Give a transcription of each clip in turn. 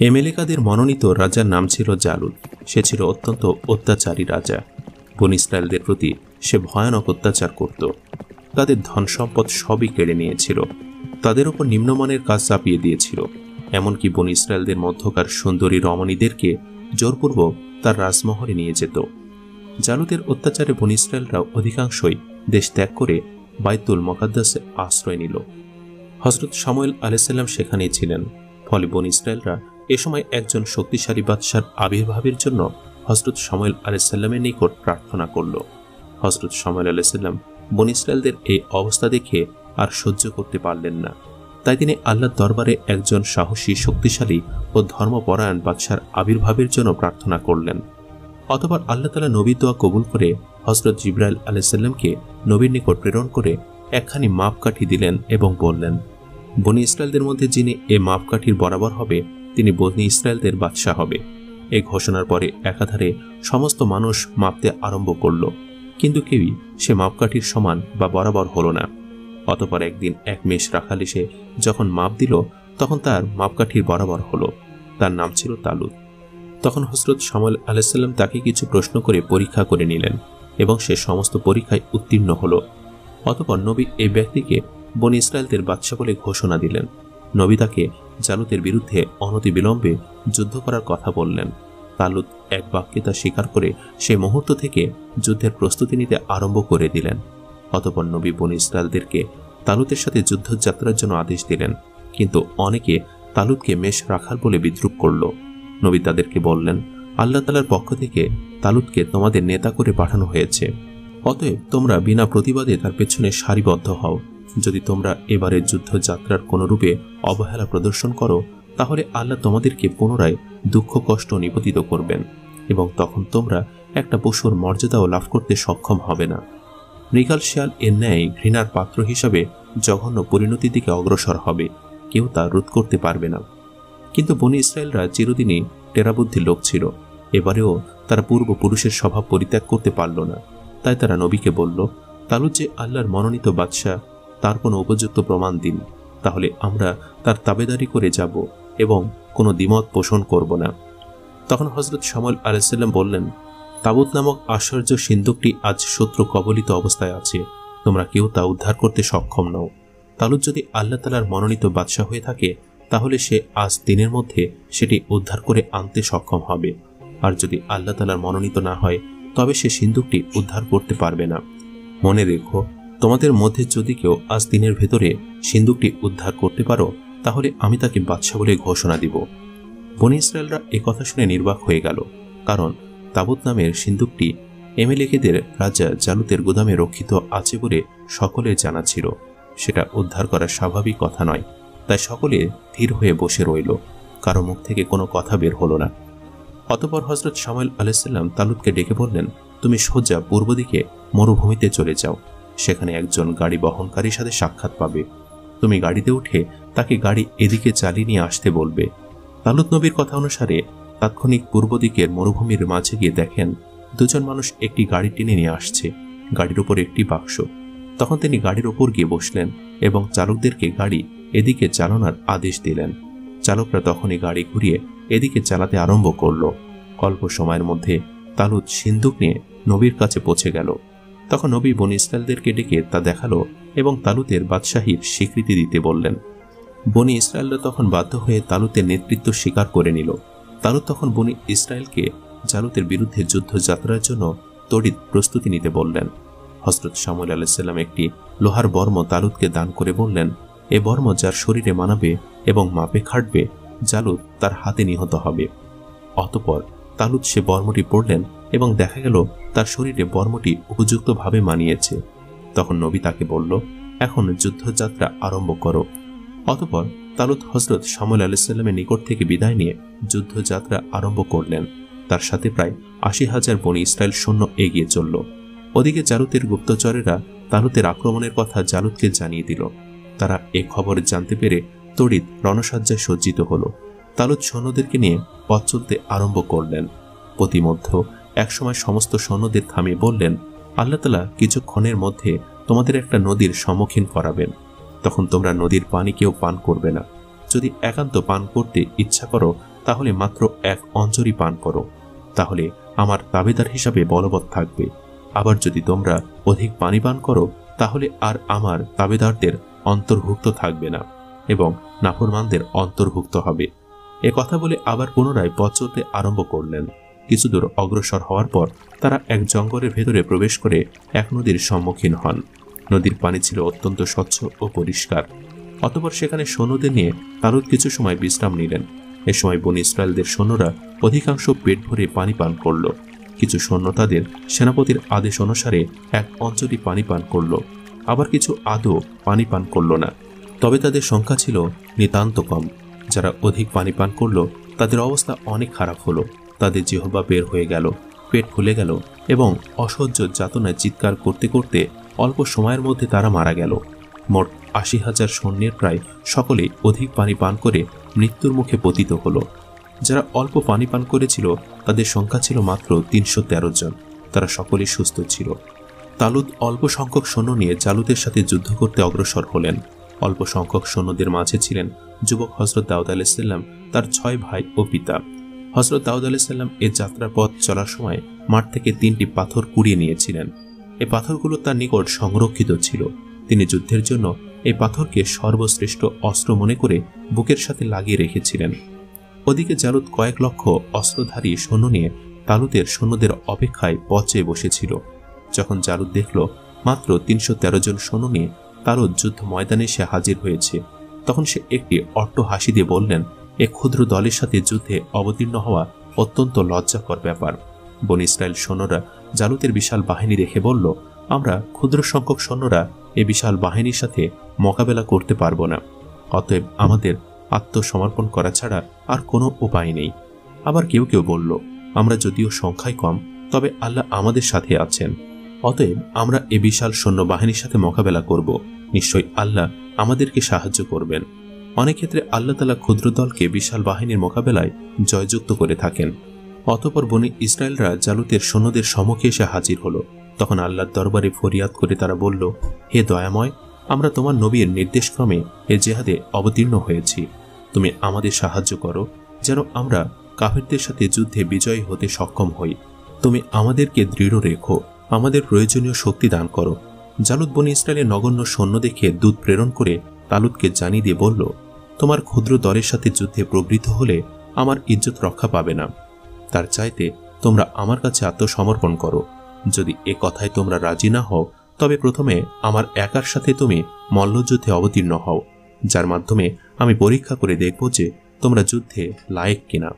এমেলেকাদের মনোনীত রাজার নাম ছিল জালুত। সে ছিল অত্যন্ত অত্যাচারী রাজা। বনী ইসরায়েলদের প্রতি সে ভয়ানক অত্যাচার করত। তাদের ধন সম্পদ সবই কেড়ে নিয়েছিল, তাদের উপর নিম্নমানের কাজ চাপিয়ে দিয়েছিল। এমনকি বনী ইসরায়েলদের মধ্যকার সুন্দরী রমণীদেরকে জোরপূর্বক তার রাজমহলে নিয়ে যেত। জালুতের অত্যাচারে বনী ইসরায়েলরা অধিকাংশই দেশ ত্যাগ করে বাইতুল মুকাদ্দাসে আশ্রয় নিল। হযরত শামুয়েল আলাইহিস সালাম সেখানেই ছিলেন। ফলে বনী ইসরায়েলরা এ সময় একজন শক্তিশালী বাদশার আবির্ভাবের জন্য হযরত শামুয়েল আলাইহিস সালামের নিকট প্রার্থনা করল। হযরত শামুয়েল আলাইহিস সালাম বনী ইসরায়েলদের এই অবস্থা দেখে আর সহ্য করতে পারলেন না। তাই তিনি আল্লাহর দরবারে একজন সাহসী, শক্তিশালী ও ধর্মপরায়ণ বাদশার আবির্ভাবের জন্য প্রার্থনা করলেন। অতঃপর আল্লাহ তাআলা নবীর দোয়া কবুল করে হযরত জিবরাইল আলাইহিস সালামকে নবীর নিকট প্রেরণ করে একখানি মাপকাঠি দিলেন এবং বললেন, বনী ইসরায়েলদের মধ্যে যিনি এ মাপকাঠির বরাবর হবে তিনি বনী ইসরায়েলদের বাদশা হবে। এই ঘোষণার পরে একাধারে সমস্ত মানুষ মাপতে আরম্ভ করল, কিন্তু কেউই সে মাপকাঠির সমান বা বরাবর হল না। অতঃপর একদিন এক মেষ রাখাল এসে যখন মাপ দিল তখন তার মাপকাঠির বরাবর হল। তার নাম ছিল তালুত। তখন হযরত শামুয়েল আলাইহিস সালাম তাকে কিছু প্রশ্ন করে পরীক্ষা করে নিলেন এবং সে সমস্ত পরীক্ষায় উত্তীর্ণ হল। অতঃপর নবী এই ব্যক্তিকে বনী ইসরায়েলদের বাদশা বলে ঘোষণা দিলেন। নবী তাকে জালুতের বিরুদ্ধে অনতিবিলম্বে যুদ্ধ করার কথা বললেন। তালুত এক বাক্যে তা স্বীকার করে সেই মুহূর্ত থেকে যুদ্ধের প্রস্তুতি নিতে আরম্ভ করে দিলেন। অতঃপর নবী বনী ইসরায়েলদেরকে তালুতের সাথে যুদ্ধযাত্রার জন্য আদেশ দিলেন, কিন্তু অনেকে তালুতকে মেষ রাখাল বলে বিদ্রূপ করল। নবী তাদেরকে বললেন, আল্লাহ তাআলার পক্ষ থেকে তালুতকে তোমাদের নেতা করে পাঠানো হয়েছে। অতএব তোমরা বিনা প্রতিবাদে তার পেছনে সারিবদ্ধ হও। যদি তোমরা এবারের যুদ্ধযাত্রার কোনো রূপে অবহেলা প্রদর্শন করো তাহলে আল্লাহ তোমাদেরকে পুনরায় দুঃখ কষ্ট নিপতিত করবেন এবং তখন তোমরা একটা পশুর মর্যাদাও লাভ করতে সক্ষম হবে না। মৃগাল শিয়াল এর ন্যায় ঘৃণার পাত্র হিসাবে জঘন্য পরিণতির দিকে অগ্রসর হবে, কেউ তা রোধ করতে পারবে না। কিন্তু বনী ইসরায়েলরা চিরদিনই টেরাবুদ্ধি লোক ছিল। এবারেও তারা পূর্বপুরুষের স্বভাব পরিত্যাগ করতে পারল না। তাই তারা নবীকে বলল, তালুত যে আল্লাহর মনোনীত বাদশা, তার কোনো উপযুক্ত প্রমাণ দিন, তাহলে আমরা তার তাবেদারি করে যাব এবং কোনো দ্বিমত পোষণ করব না। তখন হযরত শামুয়েল আলাইহিস সালাম বললেন, তাবুত নামক আশ্চর্য সিন্ধুকটি আজ শত্রু কবলিত অবস্থায় আছে, তোমরা কেউ তা উদ্ধার করতে সক্ষম নও। তালুত যদি আল্লাহ তাআলার মনোনীত বাদশা হয়ে থাকে তাহলে সে আজ দিনের মধ্যে সেটি উদ্ধার করে আনতে সক্ষম হবে, আর যদি আল্লাহ তাআলার মনোনীত না হয় তবে সে সিন্ধুকটি উদ্ধার করতে পারবে না। মনে রেখো, তোমাদের মধ্যে যদি কেউ আজ দিনের ভেতরে সিন্ধুকটি উদ্ধার করতে পারো তাহলে আমি তাকে বাদশা বলে ঘোষণা দিব। বনী ইসরায়েলরা একথা শুনে নির্বাক হয়ে গেল, কারণ তাবুত নামের সিন্ধুকটি এমেলেকেদের রাজা জালুতের গোদামে রক্ষিত আছে বলে সকলের জানা ছিল। সেটা উদ্ধার করা স্বাভাবিক কথা নয়। তাই সকলে ধীর হয়ে বসে রইল, কারো মুখ থেকে কোনো কথা বের হলো না। অতঃপর হযরত শামুয়েল আলাইহিস সালাম তালুতকে ডেকে বললেন, তুমি সোজা পূর্ব দিকে মরুভূমিতে চলে যাও, সেখানে একজন গাড়ি বহনকারীর সাথে সাক্ষাৎ পাবে। তুমি গাড়িতে উঠে তাকে গাড়ি এদিকে চালিয়ে নিয়ে আসতে বলবে। তালুত নবীর কথা অনুসারে তাৎক্ষণিক পূর্ব দিকের মরুভূমির মাঝে গিয়ে দেখেন দুজন মানুষ একটি গাড়ি টেনে নিয়ে আসছে, গাড়ির উপর একটি বাক্স। তখন তিনি গাড়ির ওপর গিয়ে বসলেন এবং চালকদেরকে গাড়ি এদিকে চালানোর আদেশ দিলেন। চালকরা তখনই গাড়ি ঘুরিয়ে এদিকে চালাতে আরম্ভ করল। অল্প সময়ের মধ্যে তালুত সিন্ধুক নিয়ে নবীর কাছে পৌঁছে গেল। তখন নবী বনী ইসরায়েলদেরকে ডেকে তা দেখালো এবং তালুতের বাদশাহীর স্বীকৃতি দিতে বললেন। বনী ইসরায়েলরা তখন বাধ্য হয়ে তালুতের নেতৃত্ব স্বীকার করে নিল। তালুত তখন বনী ইসরায়েলকে জালুতের বিরুদ্ধে যুদ্ধযাত্রার জন্য তড়িৎ প্রস্তুতি নিতে বললেন। হযরত শামুয়েল আলাইহিস সালাম একটি লোহার বর্ম তালুতকে দান করে বললেন, এ বর্ম যার শরীরে মানাবে এবং মাপে খাটবে, জালুত তার হাতে নিহত হবে। অতঃপর তালুত সে বর্মটি পরলেন এবং দেখা গেল তার শরীরে বর্মটি উপযুক্তভাবে মানিয়েছে। তখন নবী তাকে বলল, এখন যুদ্ধযাত্রা আরম্ভ করো। অতঃপর তালুত হযরত শামুয়েল আলাইহিস সালামের নিকট থেকে বিদায় নিয়ে যুদ্ধযাত্রা আরম্ভ করলেন। তার সাথে প্রায় ৮০,০০০ বনী ইসরায়েল সৈন্য এগিয়ে চলল। ওদিকে জালুতের গুপ্তচরেরা তালুতের আক্রমণের কথা জালুতকে জানিয়ে দিল। তারা এ খবর জানতে পেরে তড়িৎ রণসজ্জায় সজ্জিত হল। তালুত সৈন্যদেরকে নিয়ে পথ চলতে আরম্ভ করলেন। প্রতিমধ্যে একসময় সমস্ত সৈন্যদের থামিয়ে বললেন, আল্লাহ তাআলা কিছুক্ষণের মধ্যে তোমাদের একটা নদীর সম্মুখীন করাবেন, তখন তোমরা নদীর পানি কেউ পান করবে না। যদি একান্ত পান করতে ইচ্ছা করো তাহলে মাত্র 1 অঞ্জলি পান করো, তাহলে আমার তাবেদার হিসাবে বলবৎ থাকবে। আবার যদি তোমরা অধিক পানি পান করো, তাহলে আর আমার তাবেদারদের অন্তর্ভুক্ত থাকবে না এবং নাফরমানদের অন্তর্ভুক্ত হবে। এ কথা বলে আবার পুনরায় পথ চলতে আরম্ভ করলেন। কিছুদূর অগ্রসর হওয়ার পর তারা এক জঙ্গলের ভেতরে প্রবেশ করে এক নদীর সম্মুখীন হন। নদীর পানি ছিল অত্যন্ত স্বচ্ছ ও পরিষ্কার। অতঃপর সেখানে সৈন্যদের নিয়ে তালুত কিছু সময় বিশ্রাম নিলেন। এ সময় বনী ইসরায়েলদের সৈন্যরা অধিকাংশ পেট ভরে পানি পান করল। কিছু সৈন্য তাদের সেনাপতির আদেশ অনুসারে 1 অঞ্জলি পানি পান করল, আবার কিছু আদৌ পানি পান করল না। তবে তাদের সংখ্যা ছিল নিতান্ত কম। যারা অধিক পানি পান করল তাদের অবস্থা অনেক খারাপ হলো। তাদের জিহ্বা বের হয়ে গেল, পেট ফুলে গেল এবং অসহ্য যাতনায় চিৎকার করতে করতে অল্প সময়ের মধ্যে তারা মারা গেল। মোট 80,000 সৈন্যের প্রায় সকলেই অধিক পানি পান করে মৃত্যুর মুখে পতিত হল। যারা অল্প পানি পান করেছিল তাদের সংখ্যা ছিল মাত্র 313 জন। তারা সকলেই সুস্থ ছিল। তালুত অল্প সংখ্যক সৈন্য নিয়ে জালুতের সাথে যুদ্ধ করতে অগ্রসর হলেন। অল্প সংখ্যক সৈন্যদের মাঝে ছিলেন যুবক হযরত দাউদ আলাইহিস সালাম, তার 6 ভাই ও পিতা। হযরত দাউদ আলাইহিস সালাম এই যাত্রার পথ চলার সময় মাঠ থেকে 3টি পাথর কুড়িয়ে নিয়েছিলেন। এই পাথরগুলো তার নিকট সংরক্ষিত ছিল। তিনি যুদ্ধের জন্য এই পাথরকে সর্বশ্রেষ্ঠ অস্ত্র মনে করে বুকের সাথে লাগিয়ে রেখেছিলেন। ওদিকে জালুত কয়েক লক্ষ অস্ত্রধারী সৈন্য নিয়ে তালুতের সৈন্যদের অপেক্ষায় পথে বসেছিল। যখন জালুত দেখল মাত্র 313 জন সৈন্য নিয়ে তালুত যুদ্ধ ময়দানে সে হাজির হয়েছে, তখন সে একটি অট্ট হাসি দিয়ে বললেন, এ ক্ষুদ্র দলের সাথে যুদ্ধে অবতীর্ণ হওয়া অত্যন্ত লজ্জাকর ব্যাপার। বনী ইসরায়েল সৈন্যরা জালুতের বিশাল বাহিনী দেখে বলল, আমরা ক্ষুদ্র সংখ্যক সৈন্যরা এ বিশাল বাহিনীর সাথে মোকাবেলা করতে পারব না। অতএব আমাদের আত্মসমর্পণ করা ছাড়া আর কোনো উপায় নেই। আবার কেউ কেউ বলল, আমরা যদিও সংখ্যায় কম, তবে আল্লাহ আমাদের সাথে আছেন। অতএব আমরা এ বিশাল সৈন্য বাহিনীর সাথে মোকাবেলা করব। নিশ্চয়ই আল্লাহ আমাদেরকে সাহায্য করবেন। অনেক ক্ষেত্রে আল্লাহ তাআলা ক্ষুদ্র দলকে বিশাল বাহিনীর মোকাবেলায় জয়যুক্ত করে থাকেন। অতঃপর বনী ইসরায়েলরা জালুতের সৈন্যদের সম্মুখে এসে হাজির হলো। তখন আল্লাহর দরবারে ফরিয়াদ করে তারা বলল, হে দয়াময়, আমরা তোমার নবীর নির্দেশক্রমে এ জেহাদে অবতীর্ণ হয়েছি। তুমি আমাদের সাহায্য করো যেন আমরা কাফেরদের সাথে যুদ্ধে বিজয়ী হতে সক্ষম হই। তুমি আমাদেরকে দৃঢ় রেখো, আমাদের প্রয়োজনীয় শক্তি দান করো। জালুত বনী ইসরায়েলের নগণ্য সৈন্য দেখে দূত প্রেরণ করে তালুতকে জানিয়ে দিয়ে বলল, তোমার ক্ষুদ্র দলের সাথে যুদ্ধে প্রবৃত্ত হলে আমার ইজ্জত রক্ষা পাবে না। তার চাইতে তোমরা আমার কাছে আত্মসমর্পণ করো। যদি এ কথায় তোমরা রাজি না হও, তবে প্রথমে আমার একার সাথে তুমি মল্লযুদ্ধে অবতীর্ণ হও, যার মাধ্যমে আমি পরীক্ষা করে দেখব যে তোমরা যুদ্ধে লায়েক কিনা।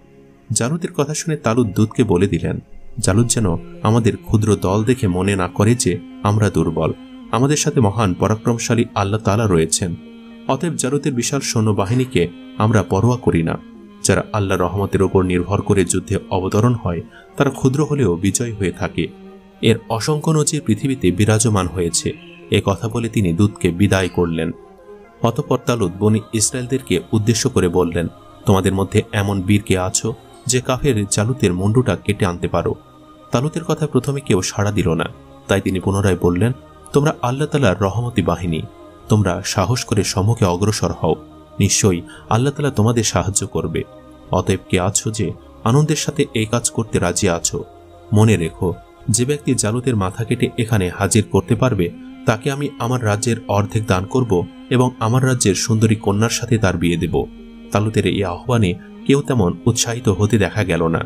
জালুতের কথা শুনে তালুত দূতকে বলে দিলেন, জালুত যেন আমাদের ক্ষুদ্র দল দেখে মনে না করে যে আমরা দুর্বল। আমাদের সাথে মহান পরাক্রমশালী আল্লাহ তাআলা রয়েছেন। অতএব জালুতের বিশাল সৈন্যবাহিনীকে আমরা পরোয়া করি না। যারা আল্লাহর রহমতের ওপর নির্ভর করে যুদ্ধে অবতরণ হয় তারা ক্ষুদ্র হলেও বিজয় হয়ে থাকে। এর অসংখ্য নজির পৃথিবীতে বিরাজমান হয়েছে। এ কথা বলে তিনি দূতকে বিদায় করলেন। অতঃপর তালুত বনী ইসরায়েলদেরকে উদ্দেশ্য করে বললেন, তোমাদের মধ্যে এমন বীর কে আছো যে কাফের জালুতের মুন্ডুটা কেটে আনতে পারো? তালুতের কথা প্রথমে কেউ সাড়া দিল না। তাই তিনি পুনরায় বললেন, তোমরা আল্লাহ তাআলার রহমতি বাহিনী, তোমরা সাহস করে সম্মুখে অগ্রসর হও। নিশ্চয়ই আল্লাহ তাআলা তোমাদের সাহায্য করবে। অতএব কে আছো যে আনন্দের সাথে এই কাজ করতে রাজি আছো? মনে রেখো, যে ব্যক্তি জালুতের মাথা কেটে এখানে হাজির করতে পারবে তাকে আমি আমার রাজ্যের অর্ধেক দান করব এবং আমার রাজ্যের সুন্দরী কন্যার সাথে তার বিয়ে দেব। তালুতের এই আহ্বানে কেউ তেমন উৎসাহিত হতে দেখা গেল না।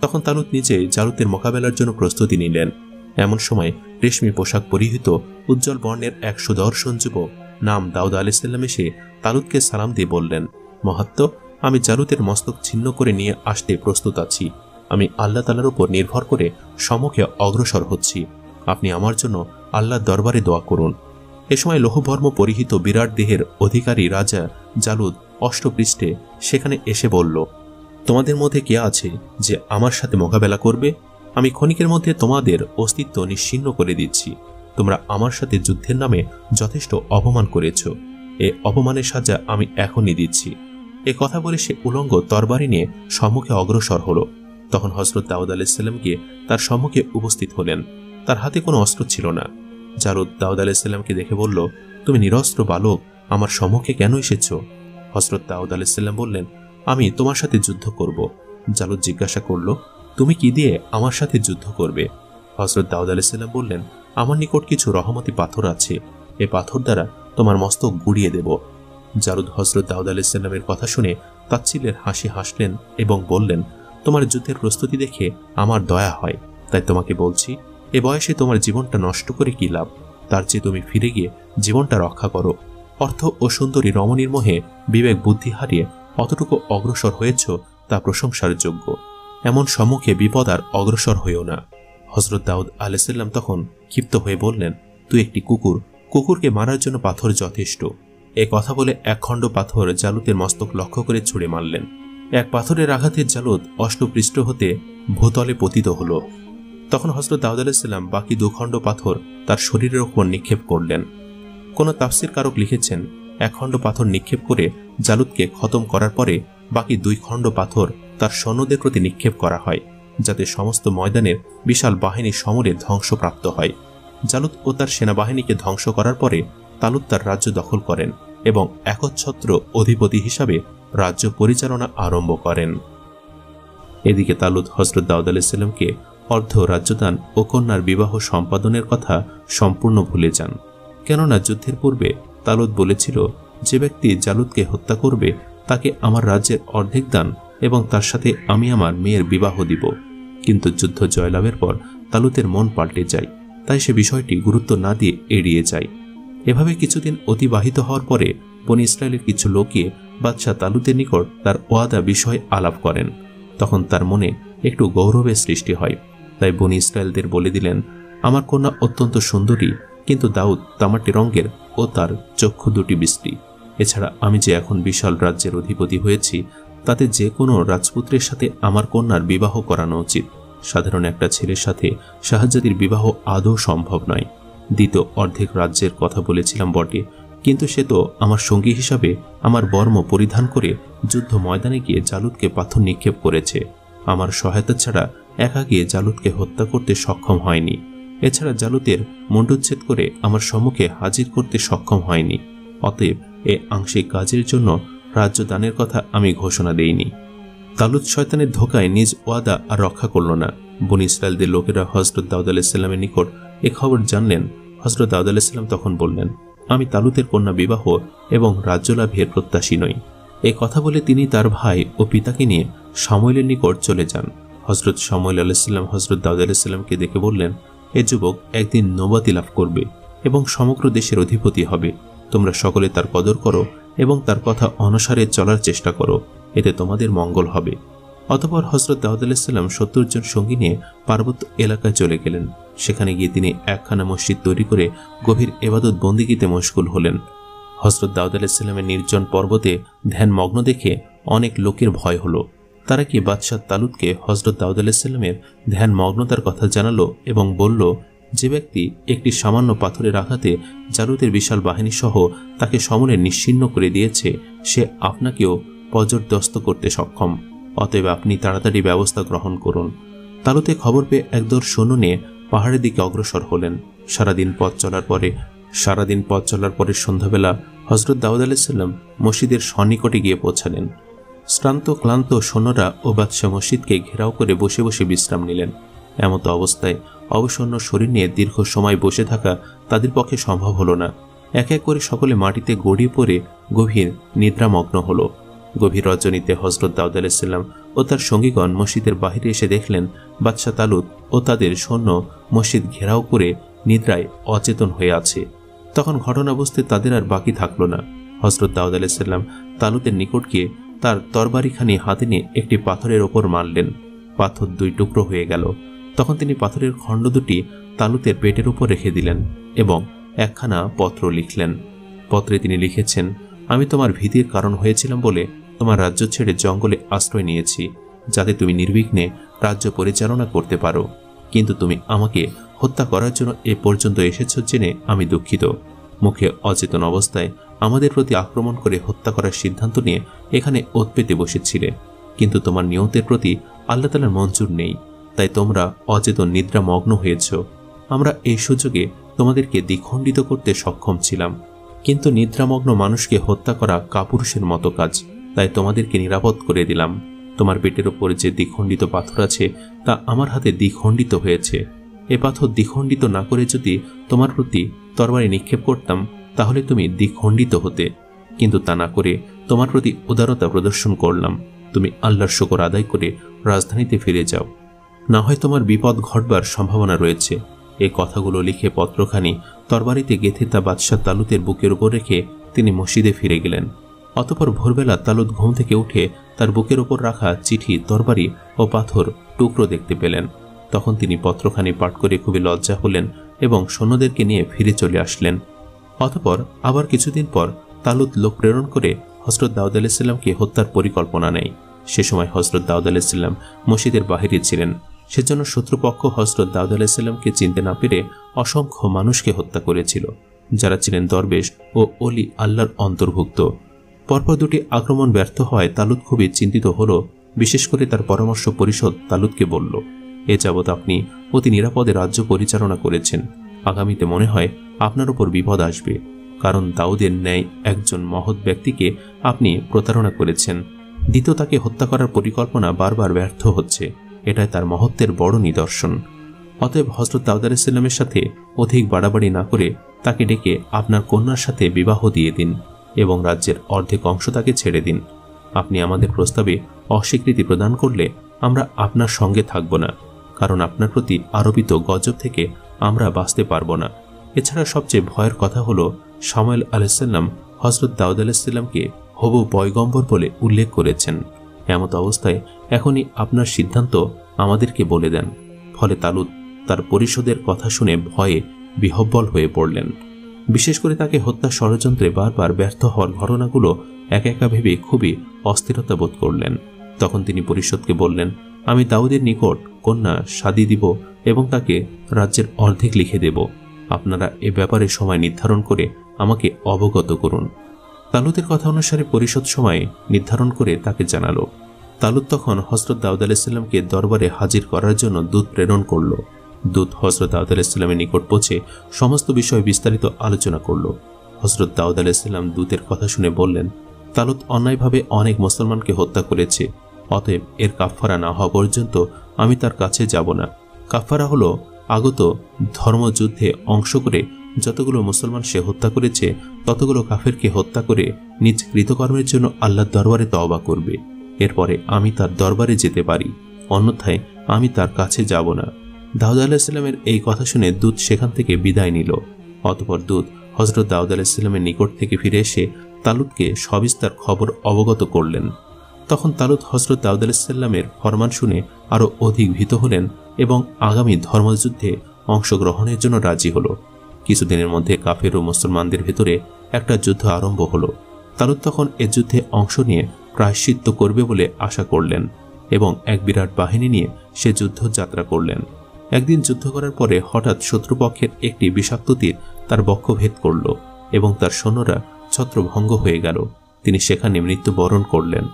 তখন তালুত নিজে জালুতের মোকাবেলার জন্য প্রস্তুতি নিলেন। এমন সময় রেশমি পোশাক পরিহিত উজ্জ্বল বর্ণের এক সুদর্শন যুবক নাম দাউদ আলাইহিস সালাম এসে তালুতকে সালাম দিয়ে বললেন, মহাত্ম, আমি জালুতের মস্তক ছিন্ন করে নিয়ে আসতে প্রস্তুত আছি। আমি আল্লাহ তাআলার উপর নির্ভর করে সম্মুখে অগ্রসর হচ্ছি। আপনি আমার জন্য আল্লাহর দরবারে দোয়া করুন। এ সময় লৌহবর্ম পরিহিত বিরাট দেহের অধিকারী রাজা জালুত অষ্টপৃষ্ঠে সেখানে এসে বলল, তোমাদের মধ্যে কে আছে যে আমার সাথে মোকাবেলা করবে? আমি ক্ষণিকের মধ্যে তোমাদের অস্তিত্ব নিশ্চিহ্ন করে দিচ্ছি। তোমরা আমার সাথে যুদ্ধের নামে যথেষ্ট অপমান করেছ। এ অপমানের সাজা আমি এখনই দিচ্ছি। এ কথা বলে সে উলঙ্গ তরবারি নিয়ে সম্মুখে অগ্রসর হল। তখন হযরত দাউদ আলাইহিস সালাম গিয়ে তার সম্মুখে উপস্থিত হলেন। তার হাতে কোনো অস্ত্র ছিল না। জালুত দাউদ আলাইহিস সালামকে দেখে বলল, তুমি নিরস্ত্র বালক আমার সম্মুখে কেন এসেছ? হযরত দাউদ আলাইহিস সালাম বললেন, আমি তোমার সাথে যুদ্ধ করব। জালুত জিজ্ঞাসা করল, তুমি কি দিয়ে আমার সাথে যুদ্ধ করবে? হযরত দাউদ আলাইহিস সালাম বললেন, আমার নিকট কিছু রহমতি পাথর আছে, এ পাথর দ্বারা তোমার মস্তক গুড়িয়ে দেব। জালুত হযরত দাউদ আলাইহিস সালামের কথা শুনে তাচ্ছিল্যের হাসি হাসলেন এবং বললেন, তোমার যুদ্ধের প্রস্তুতি দেখে আমার দয়া হয়, তাই তোমাকে বলছি, এ বয়সে তোমার জীবনটা নষ্ট করে কি লাভ? তার চেয়ে তুমি ফিরে গিয়ে জীবনটা রক্ষা করো। অর্থ ও সুন্দরী রমণীর মোহে বিবেক বুদ্ধি হারিয়ে অতটুকু অগ্রসর হয়েছ তা প্রশংসার যোগ্য। এমন সম্মুখে বিপদ আর অগ্রসর হইও না। হযরত দাউদ আলাইহিস সালাম তখন ক্ষিপ্ত হয়ে বললেন, তুই একটি কুকুর, কুকুরকে মারার জন্য পাথর যথেষ্ট। এ কথা বলে এক খণ্ড পাথর জালুতের মস্তক লক্ষ্য করে ছুঁড়ে মারলেন। এক পাথরের আঘাতে জালুত অষ্টপৃষ্ঠ হতে ভূতলে পতিত হল। তখন হযরত দাউদ আলাইহিস সালাম বাকি দুখণ্ড পাথর তার শরীরের উপর নিক্ষেপ করলেন। কোন তাফসীর কারক লিখেছেন, এক খণ্ড পাথর নিক্ষেপ করে জালুতকে খতম করার পরে বাকি দুই খণ্ড পাথর তার সৈন্যদের প্রতি নিক্ষেপ করা হয়, যাতে সমস্ত ময়দানের বিশাল বাহিনী সমূলে ধ্বংসপ্রাপ্ত হয়। জালুত ও তার সেনাবাহিনীকে ধ্বংস করার পরে তালুত তার রাজ্য দখল করেন এবং একচ্ছত্র অধিপতি হিসাবে রাজ্য পরিচালনা আরম্ভ করেন। এদিকে তালুত হযরত দাউদ আলাইহিস সালামকে অর্ধ রাজ্যদান ও কন্যার বিবাহ সম্পাদনের কথা সম্পূর্ণ ভুলে যান। কেননা যুদ্ধের পূর্বে তালুত বলেছিল, যে ব্যক্তি জালুতকে হত্যা করবে তাকে আমার রাজ্যের অর্ধেক দান এবং তার সাথে আমি আমার মেয়ের বিবাহ দিব। কিন্তু যুদ্ধ জয়লাভের পর তালুতের মন পাল্টে যায়, তাই সে বিষয়টি গুরুত্ব না দিয়ে এড়িয়ে যায়। এভাবে কিছুদিন অতিবাহিত হওয়ার পরে বনী ইসরায়েলের কিছু লোকে বাদশাহ তালুতের নিকট তার ওয়াদা বিষয়ে আলাপ করেন। তখন তার মনে একটু গৌরবের সৃষ্টি হয়, তাই বনী ইসরায়েলদের বলে দিলেন, আমার কন্যা অত্যন্ত সুন্দরী, কিন্তু দাউদ তামাটে রঙের ও তার চক্ষু দুটি বৃষ্টি। এছাড়া আমি যে এখন বিশাল রাজ্যের অধিপতি হয়েছি, তাতে যে কোনো রাজপুত্রের সাথে আমার কন্যার বিবাহ করানো উচিত। সাধারণ একটা ছেলের সাথে শাহজাদির বিবাহ আদৌ সম্ভব নয়। দ্বিতীয় অর্ধেক রাজ্যের কথা বলেছিলাম বটে, কিন্তু সে তো আমার সঙ্গী হিসাবে আমার বর্ম পরিধান করে যুদ্ধ ময়দানে গিয়ে জালুতকে পাথর নিক্ষেপ করেছে। আমার সহায়তা ছাড়া একা গিয়ে জালুতকে হত্যা করতে সক্ষম হয়নি। এছাড়া জালুতের মুণ্ডুচ্ছেদ করে আমার সম্মুখে হাজির করতে সক্ষম হয়নি। অতএব এ আংশিক কাজের জন্য রাজ্য দানের কথা আমি ঘোষণা দেইনি। তালুত শয়তানের ধোকায় নিজ ওয়াদা আর রক্ষা করল না। বনী ইসরায়েলদের লোকেরা হযরত দাউদ আলাইহিস সালামের নিকট এ খবর জানলেন। হযরত দাউদ আলাইহিস সালাম তখন বললেন, আমি তালুতের কন্যা বিবাহ এবং রাজ্য লাভের প্রত্যাশী নই। এ কথা বলে তিনি তার ভাই ও পিতাকে নিয়ে শামুয়েলের নিকট চলে যান। হযরত শামুয়েল আলাইহিস সালাম হযরত দাউদ আলাইহিস সালামকে দেখে বললেন, এ যুবক একদিন নবুয়তি লাভ করবে এবং সমগ্র দেশের অধিপতি হবে। তোমরা সকলে তার কদর করো এবং তার কথা অনুসারে চলার চেষ্টা করো, এতে তোমাদের মঙ্গল হবে। অতঃপর হযরত দাউদ আলাইহিস সালাম ৭০ জন সঙ্গী নিয়ে পার্বত্য এলাকায় চলে গেলেন। সেখানে গিয়ে তিনি একখানা মসজিদ তৈরি করে গভীর ইবাদত বন্দেগীতে মশগুল হলেন। হযরত দাউদ আলাইহিস সালামের নির্জন পর্বতে ধ্যান মগ্ন দেখে অনেক লোকের ভয় হলো। তারা কি বাদশাহ তালুতকে হযরত দাউদ আলাইহিস সালামের ধ্যান মগ্নতার কথা জানালো এবং বলল, যে ব্যক্তি একটি সামান্য পাথরের আঘাতে জালুতের বিশাল বাহিনী সহ তাকে সমূলে নিশ্চিহ্ন করে দিয়েছে, সে আপনাকেও পর্যদস্ত করতে সক্ষম। অতএব আপনি তাড়াতাড়ি ব্যবস্থা গ্রহণ করুন। তালুতে খবর পেয়ে একদল সৈন্য নিয়ে পাহাড়ের দিকে অগ্রসর হলেন। সারাদিন পথ চলার পরে সন্ধ্যাবেলা হযরত দাউদ আলাইহিস সালাম মসজিদের সন্নিকটে গিয়ে পৌঁছালেন। শ্রান্ত ক্লান্ত সৈন্যরা ও বাদশাহ মসজিদকে ঘেরাও করে বসে বসে বিশ্রাম নিলেন। এমত অবস্থায় অবসন্ন শরীর নিয়ে দীর্ঘ সময় বসে থাকা তাদের পক্ষে সম্ভব হলো না। এক এক করে সকলে মাটিতে গড়িয়ে পড়ে গভীর নিদ্রামগ্ন হল। গভীর রজনীতে হযরত দাউদ আলাইহিস সালাম ও তার সঙ্গীগণ মসজিদের বাহিরে এসে দেখলেন বাদশাহ তালুত ও তাদের সৈন্য মসজিদ ঘেরাও করে নিদ্রায় অচেতন হয়ে আছে। তখন ঘটনা বুঝতে তাদের আর বাকি থাকল না। হযরত দাউদ আলাইহিস সালাম তালুতের নিকট গিয়ে তার তরবারিখানি হাতে নিয়ে একটি পাথরের ওপর মারলেন। পাথর দুই টুকরো হয়ে গেল। তখন তিনি পাথরের খণ্ড দুটি তালুতের পেটের উপর রেখে দিলেন এবং একখানা পত্র লিখলেন। পত্রে তিনি লিখেছেন, আমি তোমার ভীতির কারণ হয়েছিলাম বলে তোমার রাজ্য ছেড়ে জঙ্গলে আশ্রয় নিয়েছি, যাতে তুমি নির্বিঘ্নে রাজ্য পরিচালনা করতে পারো। কিন্তু তুমি আমাকে হত্যা করার জন্য এ পর্যন্ত এসেছ জেনে আমি দুঃখিত। মুখে অচেতন অবস্থায় আমাদের প্রতি আক্রমণ করে হত্যা করার সিদ্ধান্ত নিয়ে এখানে ওত পেতে বসেছিলে, কিন্তু তোমার নিয়তের প্রতি আল্লাহ তাআলার মঞ্জুর নেই, তাই তোমরা অচেতন নিদ্রামগ্ন হয়েছ। আমরা এই সুযোগে তোমাদেরকে দ্বিখণ্ডিত করতে সক্ষম ছিলাম, কিন্তু নিদ্রামগ্ন মানুষকে হত্যা করা কাপুরুষের মতো কাজ, তাই তোমাদেরকে নিরাপদ করে দিলাম। তোমার পেটের ওপর যে দ্বিখণ্ডিত পাথর আছে তা আমার হাতে দ্বিখণ্ডিত হয়েছে। এ পাথর দ্বিখণ্ডিত না করে যদি তোমার প্রতি তরবারি নিক্ষেপ করতাম তাহলে তুমি দ্বিখণ্ডিত হতে, কিন্তু তা না করে তোমার প্রতি উদারতা প্রদর্শন করলাম। তুমি আল্লাহর শুকর আদায় করে রাজধানীতে ফিরে যাও, না হয় তোমার বিপদ ঘটবার সম্ভাবনা রয়েছে। এই কথাগুলো লিখে পত্রখানি তরবারিতে গেঁথে তা বাদশাহ তালুতের বুকের উপর রেখে তিনি মসজিদে ফিরে গেলেন। অতঃপর ভোরবেলা তালুত ঘুম থেকে উঠে তার বুকের ওপর রাখা চিঠি, তরবারি ও পাথর টুকরো দেখতে পেলেন। তখন তিনি পত্রখানি পাঠ করে খুবই লজ্জা হলেন এবং সৈন্যদেরকে নিয়ে ফিরে চলে আসলেন। অতঃপর আবার কিছুদিন পর তালুত লোক প্রেরণ করে হযরত দাউদ আলাইহিসসালামকে হত্যার পরিকল্পনা নেয়। সে সময় হযরত দাউদ আলাইহিসসালাম মসজিদের বাহিরে ছিলেন। সেজন্য শত্রুপক্ষ হযরত দাউদ আলাইহিসসালামকে চিনতে না পেরে অসংখ্য মানুষকে হত্যা করেছিল, যারা ছিলেন দরবেশ ও অলি আল্লাহর অন্তর্ভুক্ত। পরপর দুটি আক্রমণ ব্যর্থ হওয়ায় তালুত খুবই চিন্তিত হল। বিশেষ করে তার পরামর্শ পরিষদ তালুতকে বলল, এ যাবৎ আপনি অতি নিরাপদে রাজ্য পরিচালনা করেছেন। আগামীতে মনে হয় আপনার উপর বিপদ আসবে, কারণ দাউদের ন্যায় একজন মহৎ ব্যক্তিকে আপনি প্রতারণা করেছেন। দ্বিতীয়, তাকে হত্যা করার পরিকল্পনা বারবার ব্যর্থ হচ্ছে, এটাই তার মহত্বের বড় নিদর্শন। অতএব হযরত দাউদ আলাইহিসসালামের সাথে অধিক বাড়াবাড়ি না করে তাকে ডেকে আপনার কন্যার সাথে বিবাহ দিয়ে দিন এবং রাজ্যের অর্ধেক অংশ তাকে ছেড়ে দিন। আপনি আমাদের প্রস্তাবে অস্বীকৃতি প্রদান করলে আমরা আপনার সঙ্গে থাকব না, কারণ আপনার প্রতি আরোপিত গজব থেকে আমরা বাঁচতে পারব না। এছাড়া সবচেয়ে ভয়ের কথা হলো শামুয়েল আলাইহিসসালাম হযরত দাউদ আলাইহিসসালামকে হবু পয়গম্বর বলে উল্লেখ করেছেন। এমত অবস্থায় এখনই আপনার সিদ্ধান্ত আমাদেরকে বলে দেন। ফলে তালুত তার পরিষদের কথা শুনে ভয়ে বিহ্বল হয়ে পড়লেন। বিশেষ করে তাকে হত্যা ষড়যন্ত্রে বারবার ব্যর্থ হওয়ার ঘটনাগুলো একা একা ভেবে খুবই অস্থিরতা বোধ করলেন। তখন তিনি পরিষদকে বললেন, আমি দাউদের নিকট কন্যা শাদী দিব এবং তাকে রাজ্যের অর্ধেক লিখে দেব। আপনারা এ ব্যাপারে সময় নির্ধারণ করে আমাকে অবগত করুন। তালুতের কথা অনুসারে পরিষদ সময় নির্ধারণ করে তাকে জানালো। তালুত তখন হযরত দাউদ আলাইহিসসালামকে দরবারে হাজির করার জন্য দূত প্রেরণ করল। দূত হযরত দাউদ আলাইহিসসালামের নিকট পৌঁছে সমস্ত বিষয় বিস্তারিত আলোচনা করল। হযরত দাউদ আলাইহিসসালাম দূতের কথা শুনে বললেন, তালুত অন্যায়ভাবে অনেক মুসলমানকে হত্যা করেছে, অতএব এর কাফফারা না হওয়া পর্যন্ত আমি তার কাছে যাব না। কাফফারা হলো আগত ধর্মযুদ্ধে অংশ করে যতগুলো মুসলমান সে হত্যা করেছে ততগুলো কাফেরকে হত্যা করে নিজ কৃতকর্মের জন্য আল্লাহর দরবারে তওবা করবে। এরপরে আমি তার দরবারে যেতে পারি, অন্যথায় আমি তার কাছে যাব না। দাউদ আলাইহিসসালামের এই কথা শুনে দূত সেখান থেকে বিদায় নিল। অতঃপর দূত হযরত দাউদ আলাইহিসসালামের নিকট থেকে ফিরে এসে তালুতকে সবিস্তার খবর অবগত করলেন। তখন তালুত হযরত দাউদ আলাইহিসসালামের ফরমান শুনে আরও অধিক ভীত হলেন এবং আগামী ধর্মযুদ্ধে অংশগ্রহণের জন্য রাজি হল। কিছুদিনের মধ্যে কাফের ও মুসলমানদের ভেতরে একটা যুদ্ধ আরম্ভ হলো। তালুত তখন এ যুদ্ধে অংশ নিয়ে প্রায়শ্চিত্ত করবে বলে আশা করলেন এবং এক বিরাট বাহিনী নিয়ে সে যুদ্ধ যাত্রা করলেন। একদিন যুদ্ধ করার পরে হঠাৎ শত্রুপক্ষের একটি বিষাক্ত তীর তার বক্ষভেদ করল এবং তার সৈন্যরা ছত্রভঙ্গ হয়ে গেল। তিনি সেখানে মৃত্যুবরণ করলেন।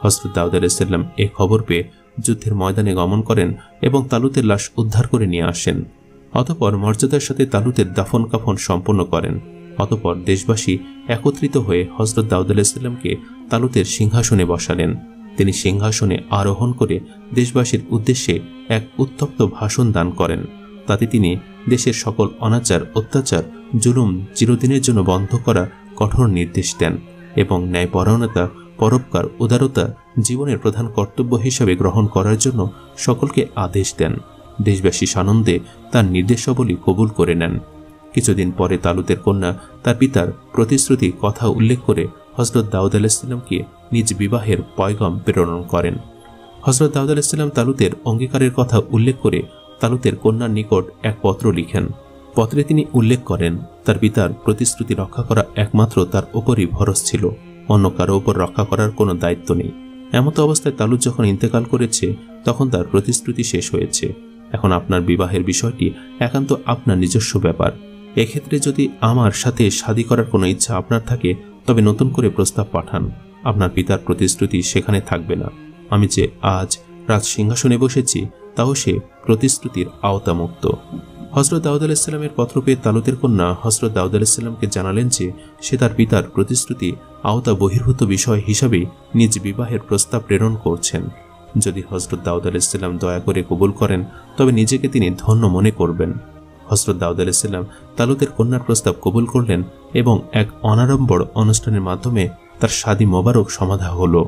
হযরত দাউদ আলাইহিসসালাম এ খবর পেয়ে যুদ্ধের ময়দানে গমন করেন এবং তালুতের লাশ উদ্ধার করে নিয়ে আসেন। অতঃপর মর্যাদার সাথে তালুতের দাফন কাফন সম্পন্ন করেন। অতঃপর দেশবাসী একত্রিত হয়ে হযরত দাউদ আলাইহিসসালামকে তালুতের সিংহাসনে বসালেন। তিনি সিংহাসনে আরোহণ করে দেশবাসীর উদ্দেশ্যে এক উত্তপ্ত ভাষণ দান করেন। তাতে তিনি দেশের সকল অনাচার, অত্যাচার, জুলুম চিরদিনের জন্য বন্ধ করা কঠোর নির্দেশ দেন এবং ন্যায়পরায়ণতা, পরোপকার, উদারতা জীবনের প্রধান কর্তব্য হিসাবে গ্রহণ করার জন্য সকলকে আদেশ দেন। দেশবাসী সানন্দে তার নির্দেশাবলী কবুল করে নেন। কিছুদিন পরে তালুতের কন্যা তার পিতার প্রতিশ্রুতি কথা উল্লেখ করে হযরত দাউদ আলাইহিসসালামকে নিজ বিবাহের পয়গাম প্রেরণ করেন। হযরত দাউদ আলাইহিসসালাম তালুতের অঙ্গীকারের কথা উল্লেখ করে তালুতের কন্যার নিকট এক পত্র লিখেন। পত্রে তিনি উল্লেখ করেন, তার পিতার প্রতিশ্রুতি রক্ষা করা একমাত্র তার উপরই ভরস ছিল, অন্য কারো উপর রক্ষা করার কোনো দায়িত্ব নেই। এমত অবস্থায় তালুত যখন ইন্তেকাল করেছে তখন তার প্রতিশ্রুতি শেষ হয়েছে। এখন আপনার বিবাহের বিষয়টি একান্ত আপনার নিজস্ব ব্যাপার। এক্ষেত্রে যদি আমার সাথে শাদী করার কোনো ইচ্ছা আপনার থাকে তবে নতুন করে প্রস্তাব পাঠান। আপনার পিতার প্রতিশ্রুতি সেখানে থাকবে না। আমি যে আজ রাজ সিংহাসনে বসেছি তাও সে প্রতিশ্রুতির আওতামুক্ত। হযরত দাউদ আলাইহিসসালামের পত্র পেয়ে তালুতের কন্যা হযরত দাউদ আলাইহিসসালামকে জানালেন যে সে তার পিতার প্রতিশ্রুতি আওতা বহির্ভূত বিষয় হিসাবে নিজ বিবাহের প্রস্তাব প্রেরণ করছেন। যদি হযরত দাউদ আলাইহিসসালাম দয়া করে কবুল করেন তবে নিজেকে তিনি ধন্য মনে করবেন। হযরত দাউদ আলাইহিসসালাম তালুতের কন্যার প্রস্তাব কবুল করলেন এবং এক অনাড়ম্বর অনুষ্ঠানের মাধ্যমে তার শাদী মোবারক সমাধা হলো।